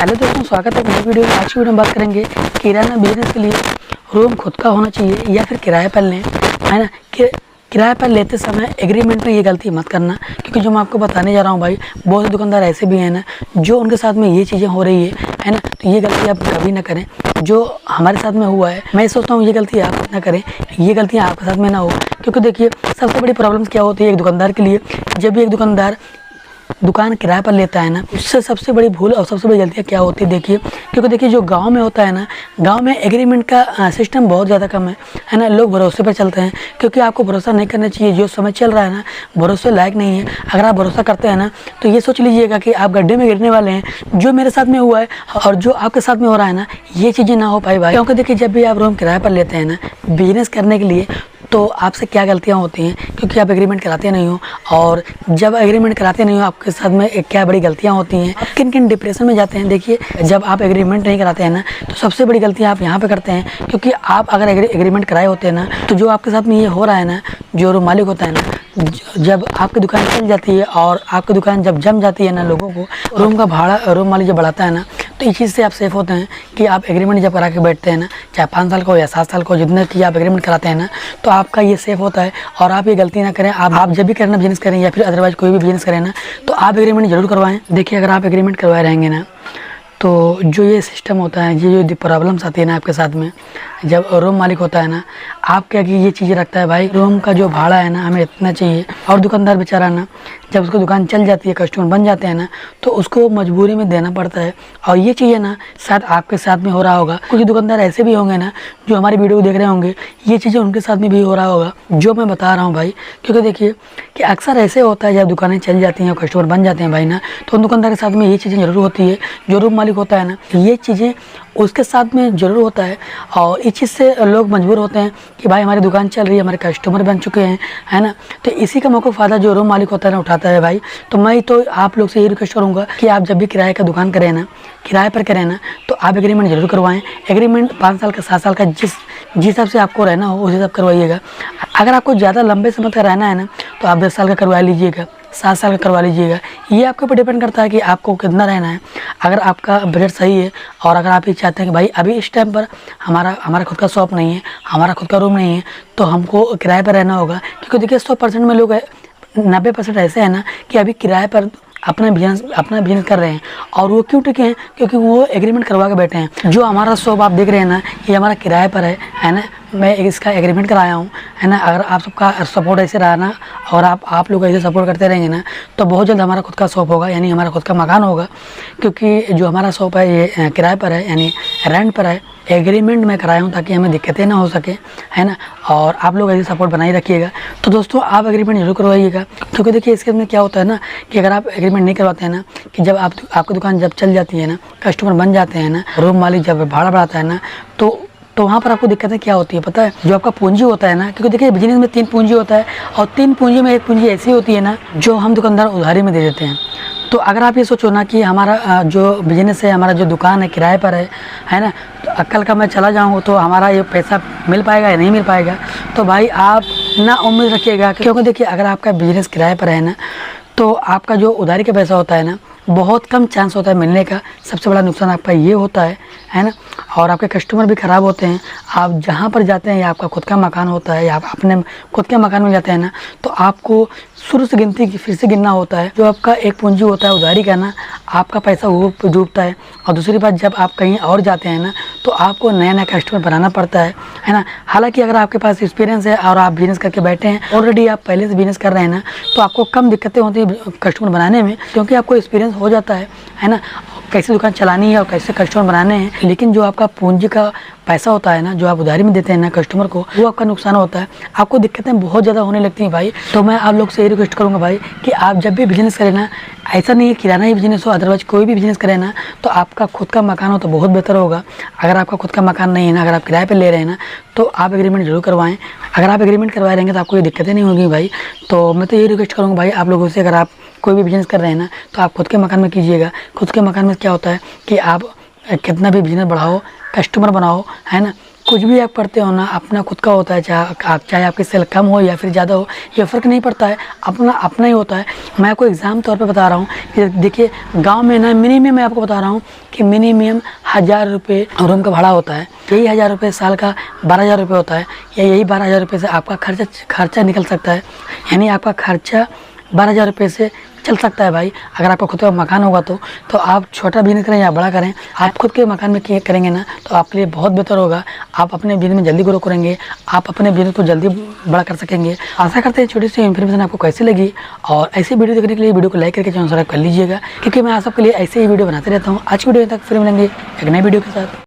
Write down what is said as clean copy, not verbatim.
Hello दोस्तों, स्वागत है नई वीडियो में। आज की वीडियो में बात करेंगे किराना बिजनेस के लिए रूम खुद का होना चाहिए या फिर किराए पर लें, है ना। किराए पर लेते समय एग्रीमेंट में ये गलती मत करना, क्योंकि जो मैं आपको बताने जा रहा हूँ भाई, बहुत से दुकानदार ऐसे भी हैं ना जो उनके साथ में ये चीज़ें हो रही है ना। तो ये गलती आप कभी ना करें। जो हमारे साथ में हुआ है, मैं सोचता हूँ ये गलती आप ना करें, ये गलतियाँ आपके साथ में ना हो। क्योंकि देखिए, सबसे बड़ी प्रॉब्लम्स क्या होती है एक दुकानदार के लिए, जब भी एक दुकानदार दुकान किराए पर लेता है ना, उससे सबसे बड़ी भूल और सबसे बड़ी गलतियाँ क्या होती है देखिए। क्योंकि देखिए, जो गांव में होता है ना, गांव में एग्रीमेंट का सिस्टम बहुत ज़्यादा कम है ना। लोग भरोसे पर चलते हैं, क्योंकि आपको भरोसा नहीं करना चाहिए। जो समय चल रहा है ना, भरोसे लायक नहीं है। अगर आप भरोसा करते हैं ना, तो ये सोच लीजिएगा कि आप गड्ढे में गिरने वाले हैं। जो मेरे साथ में हुआ है और जो आपके साथ में हो रहा है ना, ये चीज़ें ना हो पाए भाई। क्योंकि देखिए, जब भी आप रूम किराए पर लेते हैं ना बिजनेस करने के लिए, तो आपसे क्या गलतियां होती हैं, क्योंकि आप एग्रीमेंट कराते नहीं हो। और जब एग्रीमेंट कराते नहीं हो, आपके साथ में क्या बड़ी गलतियां होती हैं, आप किन किन डिप्रेशन में जाते हैं। देखिए, जब आप एग्रीमेंट नहीं कराते हैं ना, तो सबसे बड़ी गलतियां आप यहाँ पे करते हैं। क्योंकि आप अगर एग्रीमेंट कराए होते हैं ना, तो जो आपके साथ में ये हो रहा है ना, जो रूम मालिक होता है ना, जब आपकी दुकान चल जाती है और आपकी दुकान जब जम जाती है ना, लोगों को रूम का भाड़ा रूम मालिक जब बढ़ाता है ना, तो इस चीज़ से आप सेफ होते हैं कि आप एग्रीमेंट जब करा के बैठते हैं ना, चाहे 5 साल का हो या 7 साल का हो, जितने की आप एग्रीमेंट कराते हैं ना, तो आपका ये सेफ होता है। और आप ये गलती ना करें। आप जब भी करना बिजनेस करें या फिर अदरवाइज कोई भी बिजनेस करें ना, तो आप एग्रीमेंट जरूर करवाएं। देखिए, अगर आप एग्रीमेंट करवाए रहेंगे ना, तो जो ये सिस्टम होता है, ये जो प्रॉब्लम्स आती है ना आपके साथ में, जब रूम मालिक होता है ना, आप क्या कि ये चीज़ें रखता है भाई, रूम का जो भाड़ा है ना हमें इतना चाहिए। और दुकानदार बेचारा ना, जब उसको दुकान चल जाती है, कस्टमर बन जाते हैं ना, तो उसको मजबूरी में देना पड़ता है। और ये चीज़ें ना शायद आपके साथ में हो रहा होगा। कुछ दुकानदार ऐसे भी होंगे ना जो हमारी वीडियो को देख रहे होंगे, ये चीज़ें उनके साथ में भी हो रहा होगा जो मैं बता रहा हूँ भाई। क्योंकि देखिए कि अक्सर ऐसे होता है, जब दुकानें चल जाती हैं और कस्टमर बन जाते हैं भाई ना, तो उन दुकानदार के साथ में ये चीज़ें जरूर होती है। जो रूम मालिक होता है ना, ये चीज़ें उसके साथ में ज़रूर होता है। और इस चीज़ से लोग मजबूर होते हैं कि भाई हमारी दुकान चल रही है, हमारे कस्टमर बन चुके हैं, है ना। तो इसी का मौका फ़ायदा जो रूम मालिक होता है ना उठाता है भाई। तो मैं तो आप लोग से यही रिक्वेस्ट करूँगा कि आप जब भी किराए का दुकान करें ना, किराए पर करें ना, तो आप एग्रीमेंट जरूर करवाएं। एग्रीमेंट 5 साल का 7 साल का जिस हिसाब से आपको रहना हो उस हिसाब करवाइएगा। अगर आपको ज़्यादा लंबे समय तक रहना है ना, तो आप 10 साल का करवा लीजिएगा, 7 साल का करवा लीजिएगा। ये आपके ऊपर डिपेंड करता है कि आपको कितना रहना है। अगर आपका बजट सही है और अगर आप ये चाहते हैं कि भाई अभी इस टाइम पर हमारा खुद का शॉप नहीं है, हमारा खुद का रूम नहीं है, तो हमको किराए पर रहना होगा। क्योंकि देखिए, 100% में लोग 90% ऐसे हैं ना कि अभी किराए पर अपना बिजनेस कर रहे हैं। और वो क्यों टिके हैं? क्योंकि वो एग्रीमेंट करवा के बैठे हैं। जो हमारा शॉप आप देख रहे हैं ना, ये हमारा किराए पर है ना। मैं इसका एग्रीमेंट कराया हूँ, है ना। अगर आप सबका सपोर्ट ऐसे रहा ना, और आप लोग ऐसे सपोर्ट करते रहेंगे ना, तो बहुत जल्द हमारा खुद का शॉप होगा, यानी हमारा खुद का मकान होगा। क्योंकि जो हमारा शॉप है ये किराए पर है, यानी रेंट पर है। एग्रीमेंट में कराया हूँ ताकि हमें दिक्कतें ना हो सके, है ना। और आप लोग ऐसे सपोर्ट बनाए रखिएगा। तो दोस्तों, आप एग्रीमेंट जरूर करवाइएगा। क्योंकि देखिए, इसके में क्या होता है ना कि अगर आप एग्रीमेंट नहीं करवाते हैं ना, कि जब आपकी दुकान जब चल जाती है ना, कस्टमर बन जाते हैं ना, रूम मालिक जब भाड़ा बढ़ाता है ना, तो वहाँ पर आपको दिक्कतें क्या होती है पता है? जो आपका पूंजी होता है ना, क्योंकि देखिए बिजनेस में 3 पूंजी होता है, और 3 पूंजी में एक पूंजी ऐसी होती है ना जो हम दुकानदार उधारी में दे देते हैं। तो अगर आप ये सोचो ना कि हमारा जो बिजनेस है, हमारा जो दुकान है किराए पर है ना, तो कल का मैं चला जाऊँ तो हमारा ये पैसा मिल पाएगा या नहीं मिल पाएगा। तो भाई आप ना उम्मीद रखिएगा। क्योंकि देखिए, अगर आपका बिजनेस किराए पर है ना, तो आपका जो उधारी का पैसा होता है ना, बहुत कम चांस होता है मिलने का। सबसे बड़ा नुकसान आपका ये होता है ना। और आपके कस्टमर भी ख़राब होते हैं। आप जहाँ पर जाते हैं, या आपका खुद का मकान होता है, या आप अपने खुद के मकान में जाते हैं ना, तो आपको शुरू से फिर से गिनना होता है। जो आपका एक पूंजी होता है उधारी का ना, आपका पैसा वो डूबता है। और दूसरी बात, जब आप कहीं और जाते हैं ना, तो आपको नया नया कस्टमर बनाना पड़ता है ना। हालांकि अगर आपके पास एक्सपीरियंस है और आप बिजनेस करके बैठे हैं, ऑलरेडी आप पहले से बिजनेस कर रहे हैं ना, तो आपको कम दिक्कतें होती हैं कस्टमर बनाने में, क्योंकि आपको एक्सपीरियंस हो जाता है ना, कैसे दुकान चलानी है और कैसे कस्टमर बनाने हैं। लेकिन जो आपका पूंजी का पैसा होता है ना, जो आप उधारी में देते हैं ना कस्टमर को, वो आपका नुकसान होता है। आपको दिक्कतें बहुत ज़्यादा होने लगती हैं भाई। तो मैं आप लोग से ये रिक्वेस्ट करूँगा भाई कि आप जब भी बिजनेस करें ना, ऐसा नहीं है किराना ही बिजनेस हो, अदरवाइज कोई भी बिजनेस करें ना, तो आपका खुद का मकान हो तो बहुत बेहतर होगा। अगर आपका खुद का मकान नहीं है ना, अगर आप किराए पर ले रहे हैं ना, तो आप एग्रीमेंट जरूर करवाएं। अगर आप एग्रीमेंट करवाए रहेंगे तो आपको ये दिक्कतें नहीं होंगी भाई। तो मैं तो ये रिक्वेस्ट करूँगा भाई आप लोगों से, अगर आप कोई भी बिजनेस कर रहे हैं ना, तो आप खुद के मकान में कीजिएगा। खुद के मकान में क्या होता है कि आप कितना भी बिजनेस बढ़ाओ, कस्टमर बनाओ, है ना, कुछ भी आप करते हो ना, अपना खुद का होता है, चाहे आपकी सेल कम हो या फिर ज़्यादा हो, ये फ़र्क नहीं पड़ता है, अपना अपना ही होता है। मैं आपको एग्ज़ाम तौर पे बता रहा हूँ कि देखिए गांव में ना मिनिमम मैं आपको बता रहा हूँ कि मिनिमम 1000 रुपये रूम का भाड़ा होता है। यही 1000 रुपये साल का 12,000 रुपये होता है, या यही 12,000 रुपये से आपका खर्चा निकल सकता है। यानी आपका खर्चा 12,000 रुपये से चल सकता है भाई। अगर आपका खुद का मकान होगा तो आप छोटा बिजनेस करें या बड़ा करें, आप खुद के मकान में करेंगे ना तो आपके लिए बहुत बेहतर होगा। आप अपने बिजनेस में जल्दी ग्रो करेंगे, आप अपने बिजनेस को जल्दी बड़ा कर सकेंगे। आशा करते हैं छोटी सी इन्फॉर्मेशन आपको कैसी लगी, और ऐसी वीडियो देखने के लिए वीडियो को लाइक करके चैनल सब्सक्राइब कर लीजिएगा, क्योंकि मैं आप सबके लिए ऐसे ही वीडियो बनाते रहता हूँ। आज की वीडियो तक फिर मिलेंगे एक नई वीडियो के साथ।